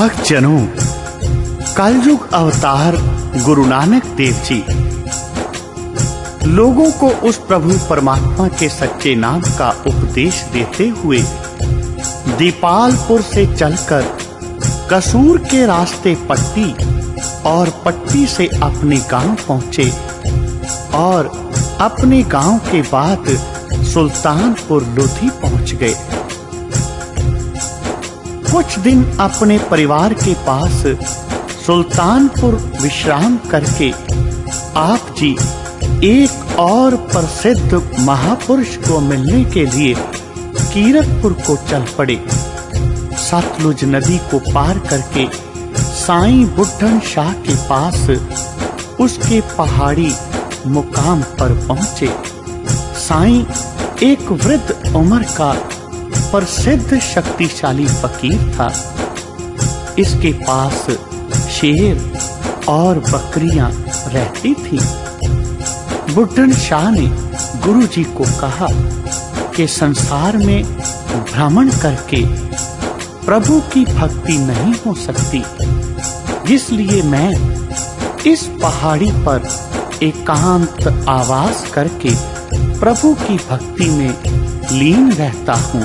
भक्तजनों, कलयुग अवतार गुरु नानक देव जी लोगों को उस प्रभु परमात्मा के सच्चे नाम का उपदेश देते हुए दीपालपुर से चलकर कसूर के रास्ते पट्टी और पट्टी से अपने गांव पहुंचे और अपने गांव के बाद सुल्तानपुर लोधी पहुंच गए। कुछ दिन अपने परिवार के पास सुल्तानपुर विश्राम करके आप जी एक और प्रसिद्ध महापुरुष को मिलने के लिए कीरतपुर को चल पड़े। सतलुज नदी को पार करके साईं बुड्ढन शाह के पास उसके पहाड़ी मुकाम पर पहुंचे। साईं एक वृद्ध उम्र का प्रसिद्ध शक्तिशाली फकीर था। इसके पास शेर और बकरियां रहती थी। बुड्ढन शाह ने गुरु जी को कहा कि संसार में भ्रमण करके प्रभु की भक्ति नहीं हो सकती, इसलिए मैं इस पहाड़ी पर एकांत आवास करके प्रभु की भक्ति में लीन रहता हूँ।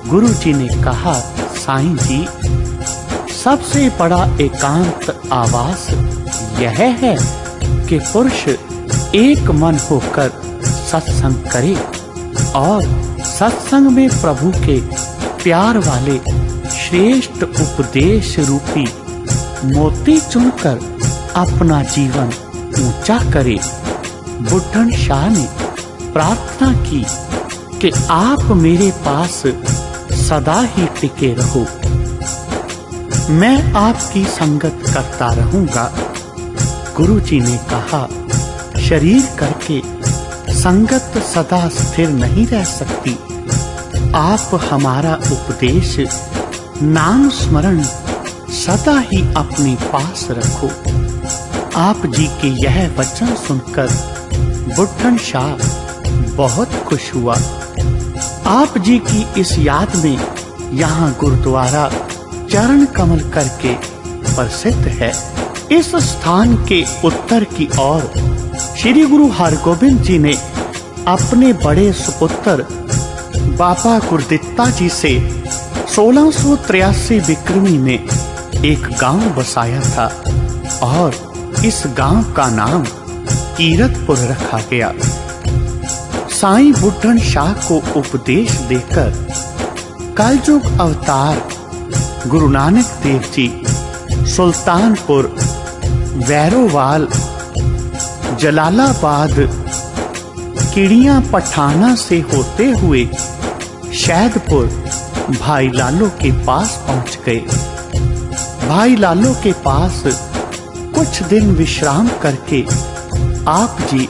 गुरु जी ने कहा, साईं जी, सबसे बड़ा एकांत आवास यह है कि पुरुष एक मन होकर सत्संग करे और सत्संग में प्रभु के प्यार वाले श्रेष्ठ उपदेश रूपी मोती चुनकर अपना जीवन ऊंचा करे। बुड्ढन शाह ने प्रार्थना की कि आप मेरे पास सदा ही टिके रहो, मैं आपकी संगत करता रहूंगा। गुरु जी ने कहा, शरीर करके संगत सदा स्थिर नहीं रह सकती। आप हमारा उपदेश नाम स्मरण सदा ही अपने पास रखो। आप जी के यह वचन सुनकर बुड्ढन शाह बहुत खुश हुआ। आप जी की इस याद में यहाँ गुरुद्वारा चरण कमल करके प्रसिद्ध है। इस स्थान के उत्तर की ओर श्री गुरु हरगोबिंद जी ने अपने बड़े सुपुत्र बाबा गुरदित्ता जी से 1683 विक्रमी में एक गांव बसाया था और इस गांव का नाम कीरतपुर रखा गया। साईं बुड्ढन शाह को उपदेश देकर कलयुग अवतार गुरु नानक देव जी सुल्तानपुर, वैरोवाल, जलालाबाद, किड़िया पठाना से होते हुए शैदपुर भाई लालो के पास पहुंच गए। भाई लालो के पास कुछ दिन विश्राम करके आप जी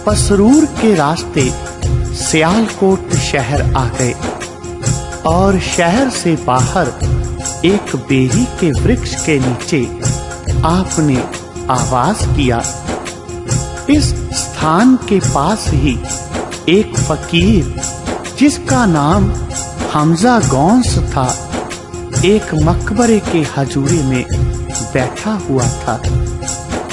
पसरूर के रास्ते सियालकोट शहर आ गए और शहर से बाहर एक बेरी के वृक्ष के नीचे आपने आवास किया। इस स्थान के पास ही एक फकीर जिसका नाम हमजा गौंस था, एक मकबरे के हजूरे में बैठा हुआ था।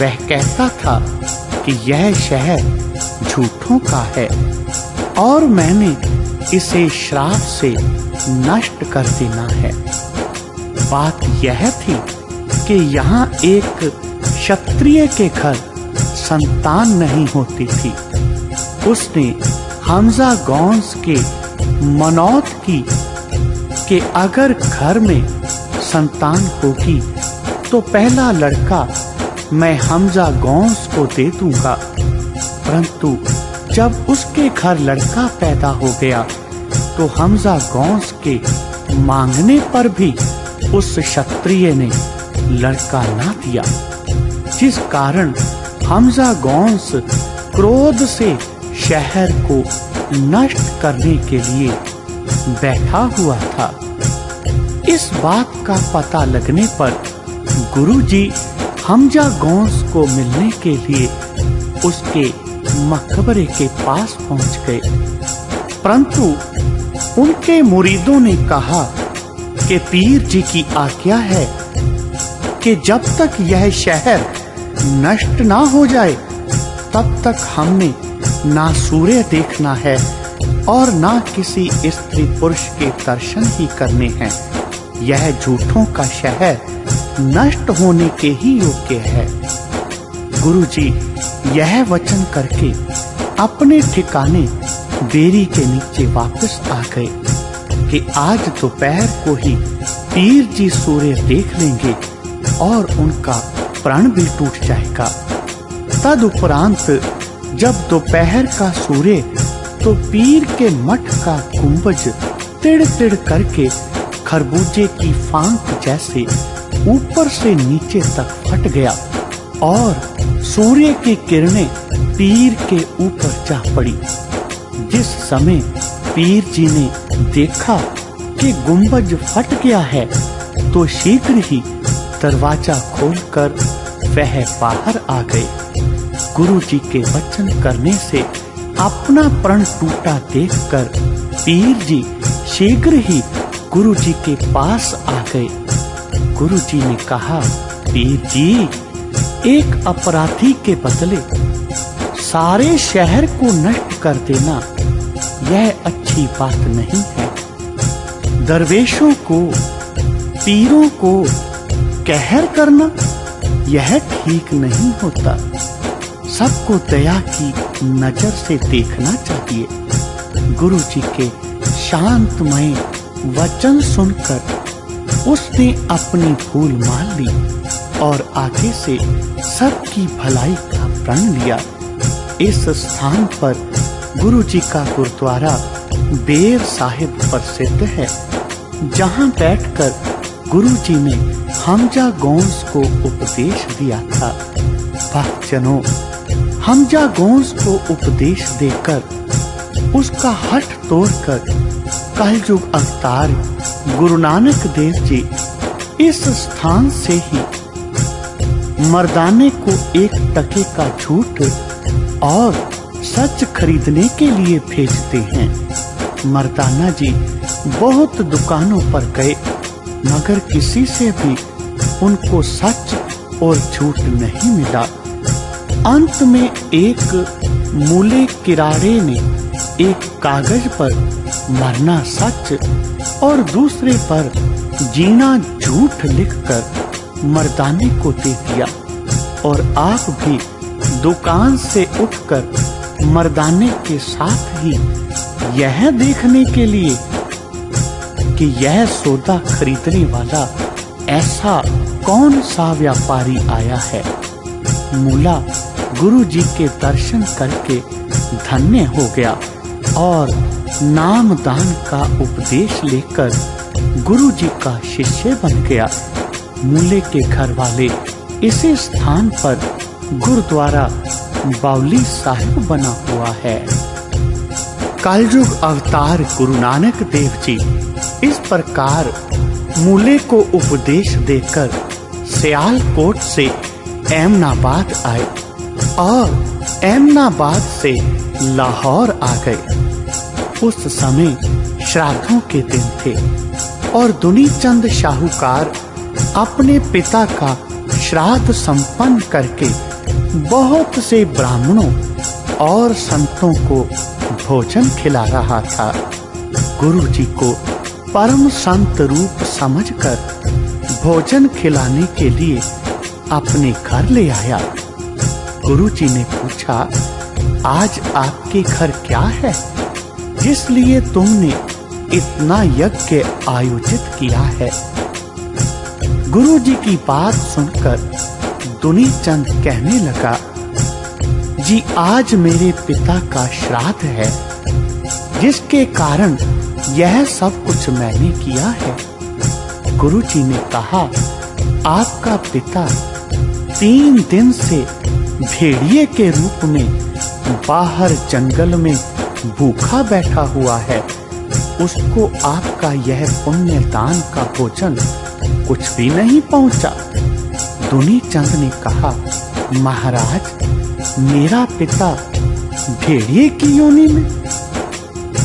वह कहता था कि यह शहर झूठों का है और मैंने इसे श्राप से नष्ट कर देना है। बात यह थी कि यहाँ एक क्षत्रिय के घर संतान नहीं होती थी। उसने हमजा गौंस के मनौत की कि अगर घर में संतान होगी तो पहला लड़का मैं हमजा गौंस को दे दूंगा। परंतु जब उसके घर लड़का पैदा हो गया तो हमजा गौंस के मांगने पर भी उस क्षत्रिय ने लड़का ना दिया, जिस कारण हमजा गौंस क्रोध से शहर को नष्ट करने के लिए बैठा हुआ था। इस बात का पता लगने पर गुरुजी हमजा गौंस को मिलने के लिए उसके मकबरे के पास पहुंच गए, परंतु उनके मुरीदों ने कहा कि पीर जी की आज्ञा है कि जब तक यह शहर नष्ट ना हो जाए तब तक हमने ना सूर्य देखना है और ना किसी स्त्री पुरुष के दर्शन ही करने हैं। यह झूठों का शहर नष्ट होने के ही योग्य है। गुरुजी यह वचन करके अपने ठिकाने बेरी के नीचे वापस आ गए कि आज दोपहर को ही पीर जी सूर्य देख लेंगे और उनका प्राण भी टूट जाएगा। तदुपरांत जब दोपहर का सूर्य तो पीर के मठ का गुंबज तिड़ तिड़ करके खरबूजे की फांक जैसे ऊपर से नीचे तक फट गया और सूर्य की किरणें पीर के ऊपर जा पड़ी। जिस समय पीर जी ने देखा कि गुंबज फट गया है तो शीघ्र ही दरवाजा खोलकर वह बाहर आ गए। गुरु जी के वचन करने से अपना प्रण टूटा देखकर पीर जी शीघ्र ही गुरु जी के पास आ गए। गुरु जी ने कहा, पीर जी, एक अपराधी के बदले सारे शहर को नष्ट कर देना यह अच्छी बात नहीं है। दरवेशों को, पीरों को कहर करना यह ठीक नहीं होता। सबको दया की नजर से देखना चाहिए। गुरु जी के शांतमय वचन सुनकर उसने अपनी भूल मान ली और आगे से सबकी भलाई का प्रण लिया। इस स्थान पर गुरु जी का गुरुद्वारा बेर साहिब प्रसिद्ध है, जहां बैठकर गुरु जी ने हमजा गोंस को उपदेश दिया था। भक्तजनों, हमजा गोंस को उपदेश देकर उसका हठ तोड़कर कलयुग अवतार गुरु नानक देव जी इस स्थान से ही मर्दाने को 1 टके का झूठ और सच खरीदने के लिए भेजते हैं। मर्दाना जी बहुत दुकानों पर गए मगर किसी से भी उनको सच और झूठ नहीं मिला। अंत में एक मूले किरारे ने एक कागज पर मरना सच और दूसरे पर जीना झूठ लिखकर मर्दाने को दे दिया और आप भी दुकान से उठकर मर्दाने के साथ ही यह देखने के लिए कि यह सौदा खरीदने वाला ऐसा कौन सा व्यापारी आया है। मूला गुरु जी के दर्शन करके धन्य हो गया और नाम दान का उपदेश लेकर गुरु जी का शिष्य बन गया। मूले के घर वाले इसी स्थान पर गुरुद्वारा बावली साहिब बना हुआ है। कलयुग अवतार गुरु नानक देव जी इस प्रकार मूले को उपदेश देकर सियालकोट से एमनाबाद आए और एमनाबाद से लाहौर आ गए। उस समय श्राद्धों के दिन थे और दुनीचंद शाहूकार अपने पिता का श्राद्ध संपन्न करके बहुत से ब्राह्मणों और संतों को भोजन खिला रहा था। गुरु जी को परम संत रूप समझकर भोजन खिलाने के लिए अपने घर ले आया। गुरु जी ने पूछा, आज आपके घर क्या है जिसलिए तुमने इतना यज्ञ आयोजित किया है। गुरु जी की बात सुनकर दुनीचंद कहने लगा, जी आज मेरे पिता का श्राद्ध है जिसके कारण यह सब कुछ मैंने किया है। गुरु जी ने कहा, आपका पिता 3 दिन से भेड़िए के रूप में बाहर जंगल में भूखा बैठा हुआ है, उसको आपका यह पुण्य दान का भोजन कुछ भी नहीं पहुंचा। दुनीचंद ने कहा, महाराज मेरा पिता भेड़िए की योनि में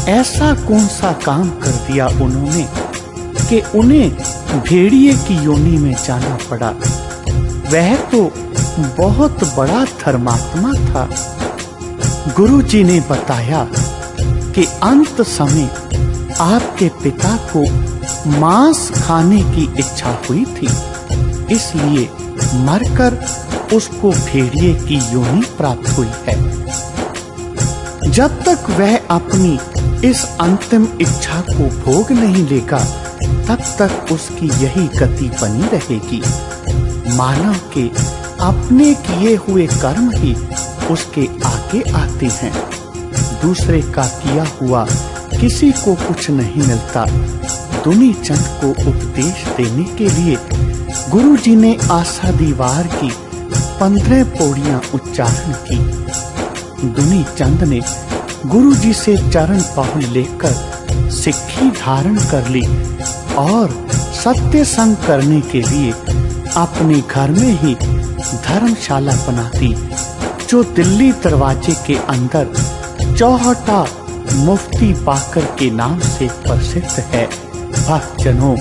ऐसा कौन सा काम कर दिया उन्होंने कि उन्हें भेड़िए की योनि में जाना पड़ा। वह तो बहुत बड़ा धर्मात्मा था। गुरु जी ने बताया कि अंत समय आपके पिता को मांस खाने की इच्छा हुई थी, इसलिए मरकर उसको भेड़िए की योनि प्राप्त हुई है। जब तक वह अपनी इस अंतिम इच्छा को भोग नहीं लेगा, तब तक उसकी यही गति बनी रहेगी। मानव के अपने किए हुए कर्म ही उसके आगे आते हैं। दूसरे का किया हुआ किसी को कुछ नहीं मिलता। दुनी चंद को उपदेश देने के लिए गुरु जी ने आषाढ़ी वार की 15 पौड़ियां उच्चारण की। दुनी चंद ने गुरु जी से चरण पहुल लेकर सिक्खी धारण कर ली और सत्य संग करने के लिए अपने घर में ही धर्मशाला बना दी, जो दिल्ली दरवाजे के अंदर चौहटा मुफ्ती बाकर के नाम से प्रसिद्ध है। भक्तजनों,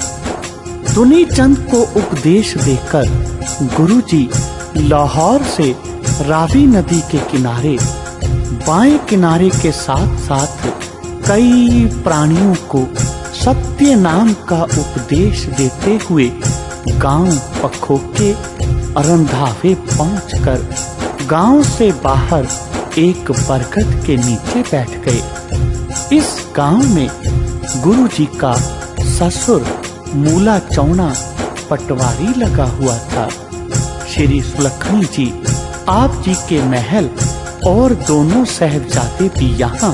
दुनी चंद को उपदेश देकर गुरुजी लाहौर से रावी नदी के किनारे बाएं किनारे के साथ साथ कई प्राणियों को सत्य नाम का उपदेश देते हुए गांव पखोके रंधावे पहुंचकर गांव से बाहर एक बरगद के नीचे बैठ गए। इस गांव में गुरु जी का ससुर मूला चौना पटवारी लगा हुआ था। श्री सुलखनी जी आप जी के महल और दोनों साहिबजादे भी यहाँ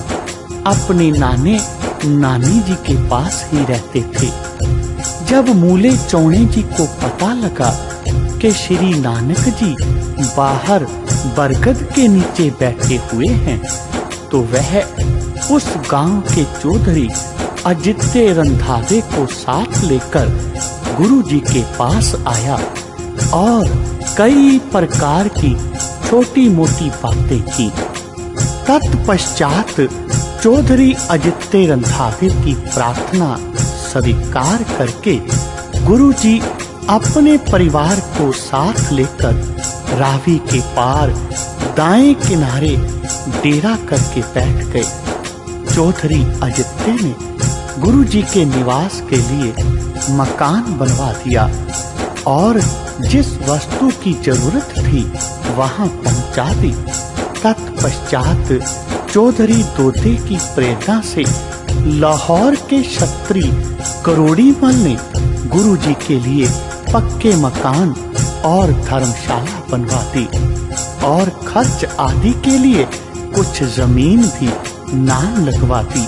अपने नाने नानी जी के पास ही रहते थे। जब मूले चौने जी को पता लगा कि श्री नानक जी बाहर बरगद के नीचे बैठे हुए हैं, तो वह उस गांव के चौधरी अजित्य रंधावे को साथ लेकर गुरु जी के पास आया और कई प्रकार की छोटी मोटी बातें की। तत्पश्चात चौधरी अजित्य रंधावे की प्रार्थना स्वीकार करके गुरु जी अपने परिवार को साथ लेकर रावी के पार दाएं किनारे डेरा करके बैठ गए। चौधरी अजित्य ने गुरु जी के निवास के लिए मकान बनवा दिया और जिस वस्तु की जरूरत थी वहां पहुंचा दी। तत्पश्चात चौधरी दोदे की प्रेरणा से लाहौर के क्षत्री करोड़ीमल ने गुरु जी के लिए पक्के मकान और धर्मशाला बनवा दी और खर्च आदि के लिए कुछ जमीन भी नाम लगवा दी।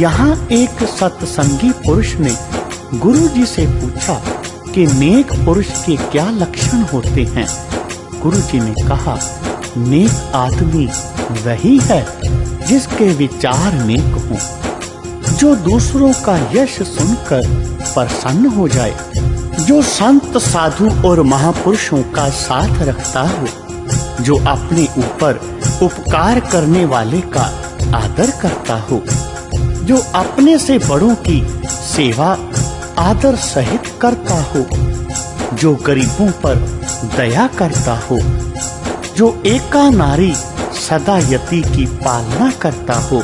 यहाँ एक सत्संगी पुरुष ने गुरु जी से पूछा कि नेक पुरुष के क्या लक्षण होते हैं। गुरु जी ने कहा, नेक आदमी वही है जिसके विचार नेक हों, जो दूसरों का यश सुनकर प्रसन्न हो जाए, जो संत साधु और महापुरुषों का साथ रखता हो, जो अपने ऊपर उपकार करने वाले का आदर करता हो, जो अपने से बड़ों की सेवा आदर सहित करता हो, जो गरीबों पर दया करता हो, जो एका नारी सदा यति की पालना करता हो,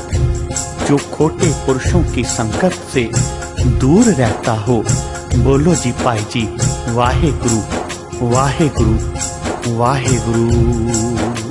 जो खोटे पुरुषों की संगत से दूर रहता हो। बोलो जी पाई जी, वाहे गुरु वाहे गुरु वाहे गुरु।